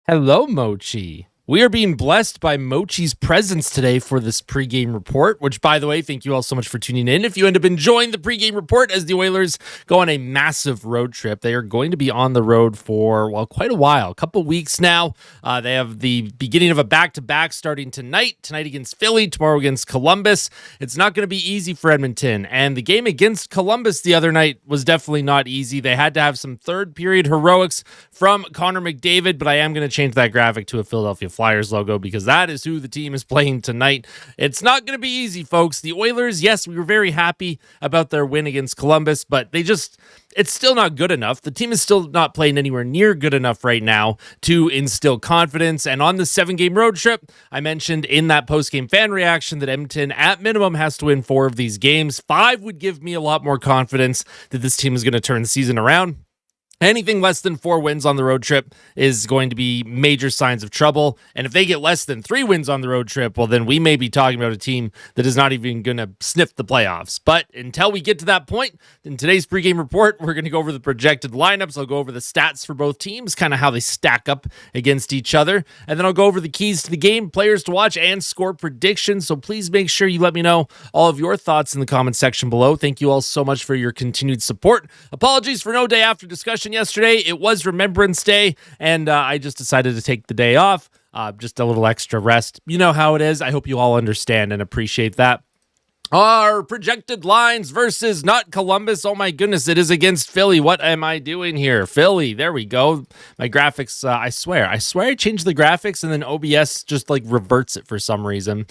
Hello, Mochi. We are being blessed by Mochi's presence today for this pregame report, which, by the way, thank you all so much for tuning in. If you end up enjoying the pregame report as the Oilers go on a massive road trip, they are going to be on the road for, quite a while, a couple weeks now. They have the beginning of a back-to-back starting tonight against Philly, tomorrow against Columbus. It's not going to be easy for Edmonton, and the game against Columbus the other night was definitely not easy. They had to have some third-period heroics from Connor McDavid, but I am going to change that graphic to a Philadelphia Flyers logo because that is who the team is playing tonight. It's not going to be easy, folks. The Oilers, yes, we were very happy about their win against Columbus, but it's still not good enough. The team is still not playing anywhere near good enough right now to instill confidence. And on the 7-game road trip, I mentioned in that post-game fan reaction that Edmonton, at minimum, has to win 4 of these games. 5 would give me a lot more confidence that this team is going to turn the season around. Anything less than 4 wins on the road trip is going to be major signs of trouble. And if they get less than 3 wins on the road trip, well, then we may be talking about a team that is not even going to sniff the playoffs. But until we get to that point, in today's pregame report, we're going to go over the projected lineups. I'll go over the stats for both teams, kind of how they stack up against each other. And then I'll go over the keys to the game, players to watch, and score predictions. So please make sure you let me know all of your thoughts in the comment section below. Thank you all so much for your continued support. Apologies for no day after discussion yesterday. It was Remembrance Day, and I just decided to take the day off, just a little extra rest. You know how it is. I hope you all understand and appreciate that. Our projected lines versus not Columbus. Oh my goodness, it is against Philly. What am I doing here? Philly, there we go. My graphics, I swear I changed the graphics and then OBS just reverts it for some reason.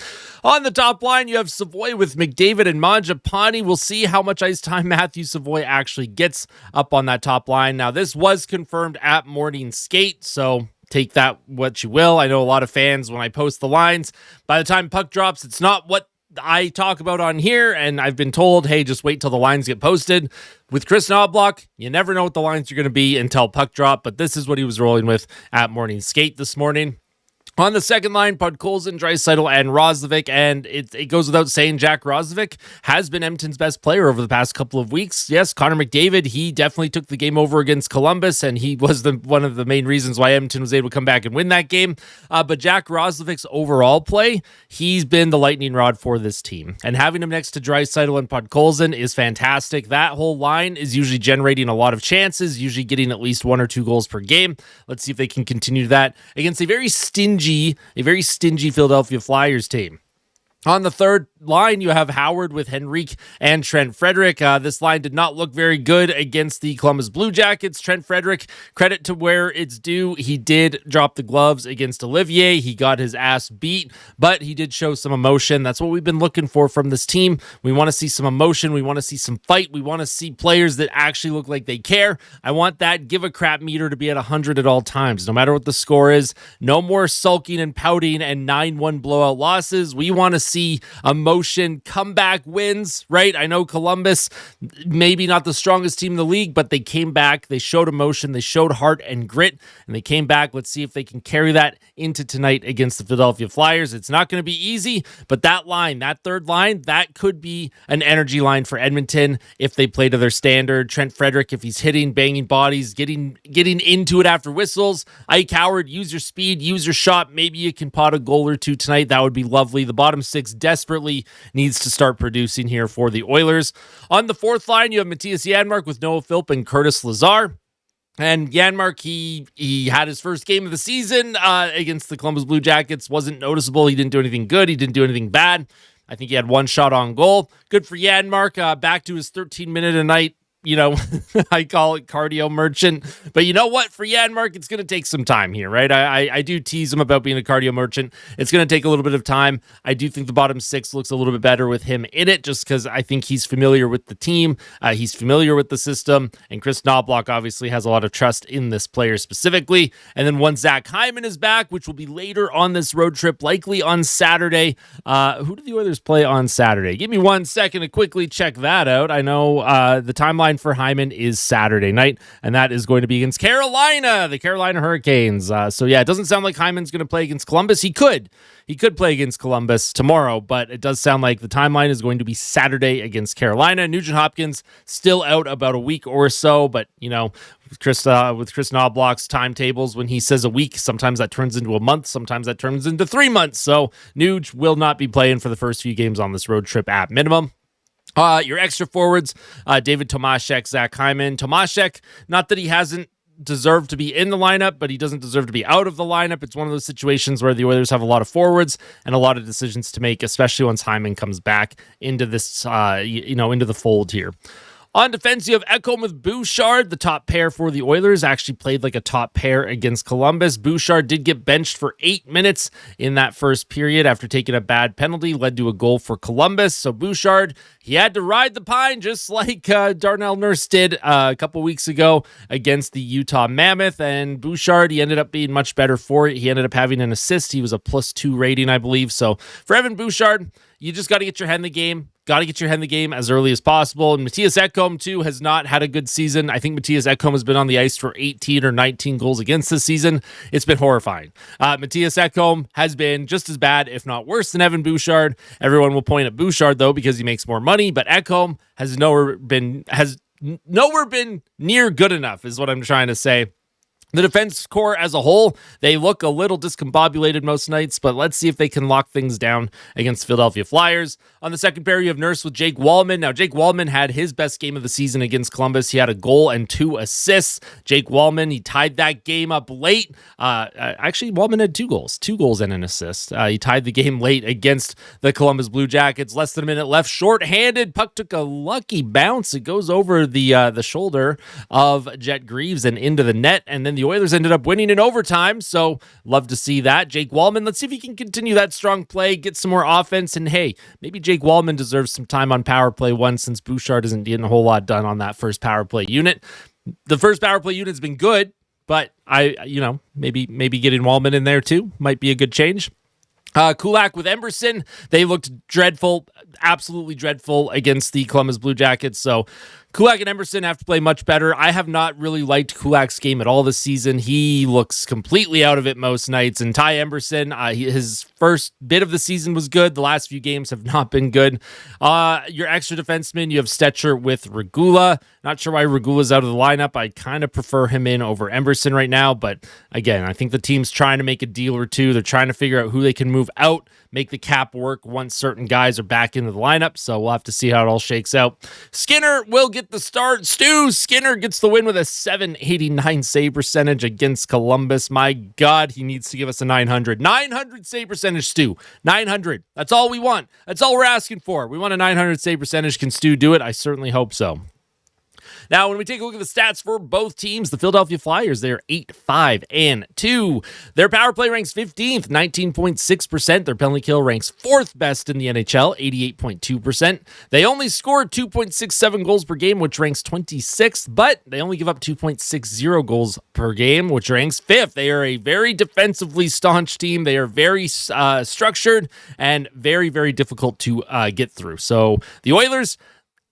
On the top line, you have Savoy with McDavid and Mangiapane. We'll see how much ice time Matthew Savoy actually gets up on that top line. Now, this was confirmed at morning skate, so take that what you will. I know a lot of fans, when I post the lines, by the time puck drops, it's not what I talk about on here, and I've been told, hey, just wait till the lines get posted. With Chris Knobloch, you never know what the lines are going to be until puck drop, but this is what he was rolling with at morning skate this morning. On the second line, Podkolzin, Draisaitl, and Roslovic, and it goes without saying, Jack Roslovic has been Edmonton's best player over the past couple of weeks. Yes, Connor McDavid, he definitely took the game over against Columbus, and he was one of the main reasons why Edmonton was able to come back and win that game. But Jack Roslovic's overall play, he's been the lightning rod for this team. And having him next to Draisaitl and Podkolzin is fantastic. That whole line is usually generating a lot of chances, usually getting at least 1 or 2 goals per game. Let's see if they can continue that against a very stingy Philadelphia Flyers team. On the third line, you have Howard with Henrique and Trent Frederic. This line did not look very good against the Columbus Blue Jackets. Trent Frederic, credit to where it's due. He did drop the gloves against Olivier. He got his ass beat, but he did show some emotion. That's what we've been looking for from this team. We want to see some emotion. We want to see some fight. We want to see players that actually look like they care. I want that give a crap meter to be at 100 at all times, no matter what the score is. No more sulking and pouting and 9-1 blowout losses. We want to see emotion, comeback wins, right? I know Columbus, maybe not the strongest team in the league, but they came back. They showed emotion. They showed heart and grit, and they came back. Let's see if they can carry that into tonight against the Philadelphia Flyers. It's not going to be easy, but that line, that third line, that could be an energy line for Edmonton if they play to their standard. Trent Frederic, if he's hitting, banging bodies, getting into it after whistles. Ike Howard, use your speed, use your shot. Maybe you can pot a goal or 2 tonight. That would be lovely. The bottom 6 desperately needs to start producing here for the Oilers. On the fourth line, you have Matthias Janmark with Noah Philp and Curtis Lazar. And Janmark, he had his first game of the season against the Columbus Blue Jackets. Wasn't noticeable. He didn't do anything good. He didn't do anything bad. I think he had 1 shot on goal. Good for Janmark. Back to his 13-minute a night. I call it cardio merchant. But you know what? For Janmark, it's going to take some time here, right? I do tease him about being a cardio merchant. It's going to take a little bit of time. I do think the bottom 6 looks a little bit better with him in it, just because I think he's familiar with the team. He's familiar with the system. And Chris Knobloch obviously has a lot of trust in this player specifically. And then once Zach Hyman is back, which will be later on this road trip, likely on Saturday. Who do the Oilers play on Saturday? Give me 1 second to quickly check that out. I know the timeline for Hyman is Saturday night, and that is going to be against Carolina, the Carolina Hurricanes. So yeah, it doesn't sound like Hyman's going to play against Columbus. He could play against Columbus tomorrow, but it does sound like the timeline is going to be Saturday against Carolina. Nugent Hopkins still out about a week or so, but with Chris Knobloch's timetables, when he says a week, sometimes that turns into a month, sometimes that turns into 3 months. So Nuge will not be playing for the first few games on this road trip at minimum. Your extra forwards, David Tomashek, Zach Hyman. Tomashek, not that he hasn't deserved to be in the lineup, but he doesn't deserve to be out of the lineup. It's one of those situations where the Oilers have a lot of forwards and a lot of decisions to make, especially once Hyman comes back into this, into the fold here. On defense, you have Ekholm with Bouchard. The top pair for the Oilers actually played like a top pair against Columbus. Bouchard did get benched for 8 minutes in that first period after taking a bad penalty, led to a goal for Columbus. So Bouchard, he had to ride the pine just like Darnell Nurse did a couple weeks ago against the Utah Mammoth. And Bouchard, he ended up being much better for it. He ended up having an assist. He was a +2 rating, I believe. So for Evan Bouchard, you just got to get your head in the game. Got to get your head in the game as early as possible. And Matthias Ekholm, too, has not had a good season. I think Matthias Ekholm has been on the ice for 18 or 19 goals against this season. It's been horrifying. Matthias Ekholm has been just as bad, if not worse, than Evan Bouchard. Everyone will point at Bouchard, though, because he makes more money. But Ekholm has nowhere been near good enough, is what I'm trying to say. The defense core as a whole, they look a little discombobulated most nights, but let's see if they can lock things down against Philadelphia Flyers. On the second pair, you have Nurse with Jake Wallman. Now, Jake Wallman had his best game of the season against Columbus. He had a goal and 2 assists. Jake Wallman, he tied that game up late. Actually, Wallman had 2 goals and an assist. He tied the game late against the Columbus Blue Jackets. Less than a minute left, shorthanded. Puck took a lucky bounce. It goes over the shoulder of Jet Greaves and into the net, and then the Oilers ended up winning in overtime, so love to see that. Jake Wallman, let's see if he can continue that strong play, get some more offense, and hey, maybe Jake Wallman deserves some time on power play 1 since Bouchard isn't getting a whole lot done on that first power play unit. The first power play unit's been good, but maybe getting Wallman in there too might be a good change. Kulak with Emberson, they looked dreadful, absolutely dreadful against the Columbus Blue Jackets, so Kulak and Emberson have to play much better. I have not really liked Kulak's game at all this season. He looks completely out of it most nights. And Ty Emberson, his first bit of the season was good. The last few games have not been good. Your extra defenseman, you have Stetcher with Regula. Not sure why Regula's out of the lineup. I kind of prefer him in over Emberson right now. But again, I think the team's trying to make a deal or two. They're trying to figure out who they can move out, make the cap work once certain guys are back into the lineup. So we'll have to see how it all shakes out. Skinner will get the start. Stu Skinner gets the win with a .789 save percentage against Columbus. My God, he needs to give us a 900. 900 save percentage, Stu. 900. That's all we want. That's all we're asking for. We want a 900 save percentage. Can Stu do it? I certainly hope so. Now, when we take a look at the stats for both teams, the Philadelphia Flyers, they're 8-5-2. Their power play ranks 15th, 19.6%. Their penalty kill ranks 4th best in the NHL, 88.2%. They only score 2.67 goals per game, which ranks 26th, but they only give up 2.60 goals per game, which ranks 5th. They are a very defensively staunch team. They are very structured and very, very difficult to get through. So the Oilers...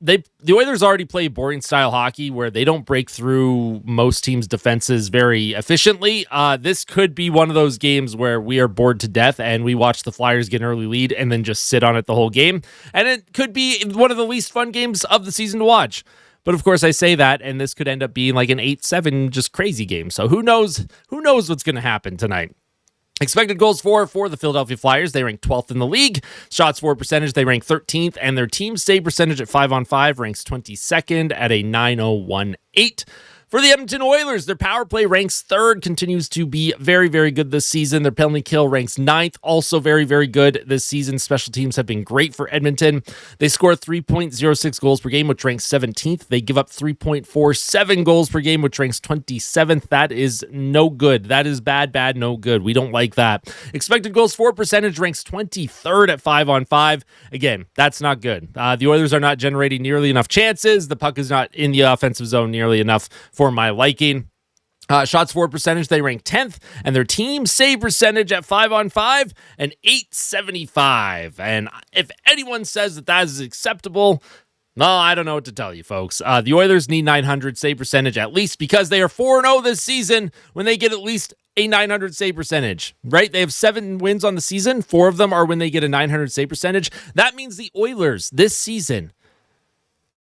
The Oilers already play boring style hockey where they don't break through most teams' defenses very efficiently. This could be one of those games where we are bored to death and we watch the Flyers get an early lead and then just sit on it the whole game. And it could be one of the least fun games of the season to watch. But of course I say that, and this could end up being like an 8-7 just crazy game. So who knows what's going to happen tonight. Expected goals for the Philadelphia Flyers, they rank 12th in the league. Shots for percentage, they rank 13th. And their team save percentage at 5-on-5 ranks 22nd at a .9018. For the Edmonton Oilers, their power play ranks 3rd, continues to be very, very good this season. Their penalty kill ranks 9th, also very, very good this season. Special teams have been great for Edmonton. They score 3.06 goals per game, which ranks 17th. They give up 3.47 goals per game, which ranks 27th. That is no good. That is bad, no good. We don't like that. Expected goals for percentage ranks 23rd at 5-on-5. Again, that's not good. The Oilers are not generating nearly enough chances. The puck is not in the offensive zone nearly enough for my liking. Shots for percentage, they rank 10th, and their team save percentage at 5-on-5, an .875. And if anyone says that is acceptable, well, I don't know what to tell you, folks. The Oilers need 900 save percentage at least because they are 4-0 this season when they get at least a 900 save percentage, right? They have 7 wins on the season. 4 of them are when they get a 900 save percentage. That means the Oilers this season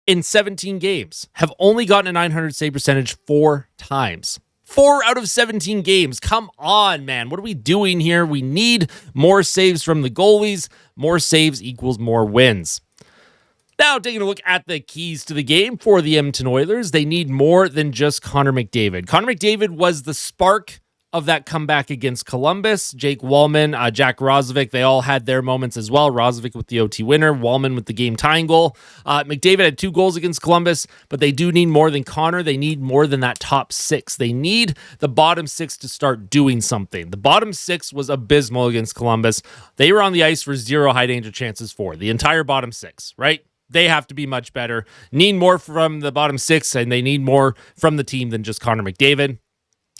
in 17 games have only gotten a 900 save percentage 4 times. 4 out of 17 games. Come on, man. What are we doing here? We need more saves from the goalies. More saves equals more wins. Now, taking a look at the keys to the game for the Edmonton Oilers, they need more than just Connor McDavid. Connor McDavid was the spark of that comeback against Columbus. Jake Wallman, Jack Roslovic, they all had their moments as well. Roslovic with the OT winner, Wallman with the game-tying goal. McDavid had 2 goals against Columbus, but they do need more than Connor. They need more than that top 6. They need the bottom 6 to start doing something. The bottom 6 was abysmal against Columbus. They were on the ice for 0 high-danger chances for the entire bottom 6, right? They have to be much better. Need more from the bottom 6, and they need more from the team than just Connor McDavid.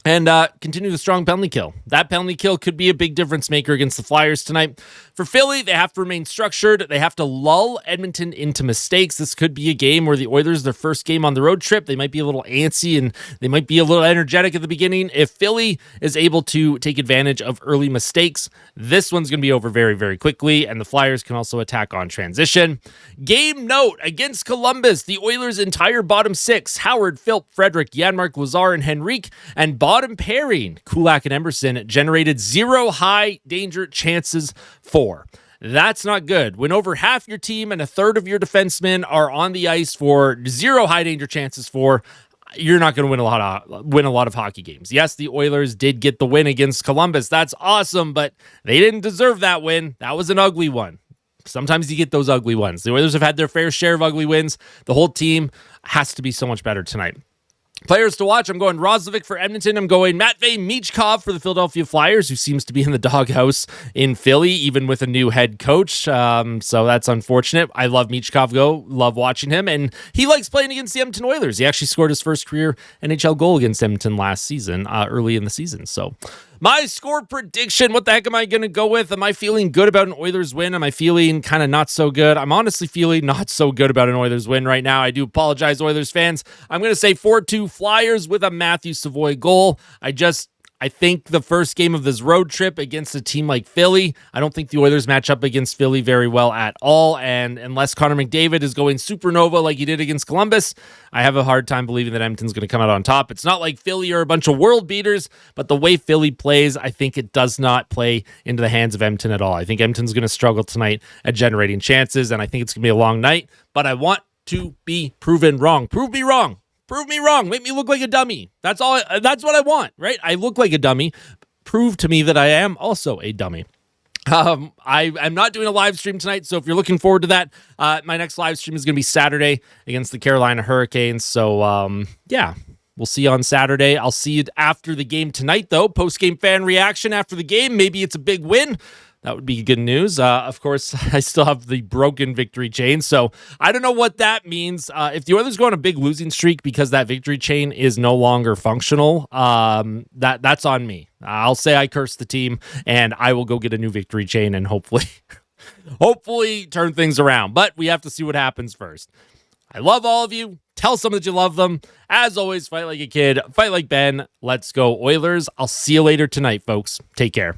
And continue the strong penalty kill. That penalty kill could be a big difference maker against the Flyers tonight. For Philly, they have to remain structured. They have to lull Edmonton into mistakes. This could be a game where the Oilers, their first game on the road trip, they might be a little antsy and they might be a little energetic at the beginning. If Philly is able to take advantage of early mistakes, this one's going to be over very, very quickly, and the Flyers can also attack on transition. Game note, against Columbus, the Oilers' entire bottom 6, Howard, Philp, Frederick, Janmark, Lazar, and Henrique, and bottom pairing, Kulak and Emerson, generated 0 high danger chances for. That's not good. When over half your team and a third of your defensemen are on the ice for 0 high danger chances for, you're not going to win a lot of hockey games. Yes, the Oilers did get the win against Columbus. That's awesome, but they didn't deserve that win. That was an ugly one. Sometimes you get those ugly ones. The Oilers have had their fair share of ugly wins. The whole team has to be so much better tonight. Players to watch, I'm going Roslovic for Edmonton. I'm going Matvei Michkov for the Philadelphia Flyers, who seems to be in the doghouse in Philly, even with a new head coach. So that's unfortunate. I love Michkov, love watching him, and he likes playing against the Edmonton Oilers. He actually scored his first career NHL goal against Edmonton last season, early in the season. So my score prediction, what the heck am I going to go with? Am I feeling good about an Oilers win? Am I feeling kind of not so good? I'm honestly feeling not so good about an Oilers win right now. I do apologize, Oilers fans. I'm going to say 4-2 Flyers with a Matthew Savoy goal. I think the first game of this road trip against a team like Philly, I don't think the Oilers match up against Philly very well at all. And unless Connor McDavid is going supernova like he did against Columbus, I have a hard time believing that Edmonton's going to come out on top. It's not like Philly are a bunch of world beaters, but the way Philly plays, I think it does not play into the hands of Edmonton at all. I think Edmonton's going to struggle tonight at generating chances, and I think it's going to be a long night, but I want to be proven wrong. Prove me wrong. Prove me wrong. Make me look like a dummy. That's all. That's what I want, right? I look like a dummy. Prove to me that I am also a dummy. I'm not doing a live stream tonight, so if you're looking forward to that, my next live stream is going to be Saturday against the Carolina Hurricanes. So, yeah, we'll see you on Saturday. I'll see you after the game tonight, though. Post-game fan reaction after the game. Maybe it's a big win. That would be good news. Of course, I still have the broken victory chain, so I don't know what that means. If the Oilers go on a big losing streak because that victory chain is no longer functional, that's on me. I'll say I cursed the team, and I will go get a new victory chain and hopefully turn things around. But we have to see what happens first. I love all of you. Tell someone that you love them. As always, fight like a kid. Fight like Ben. Let's go, Oilers. I'll see you later tonight, folks. Take care.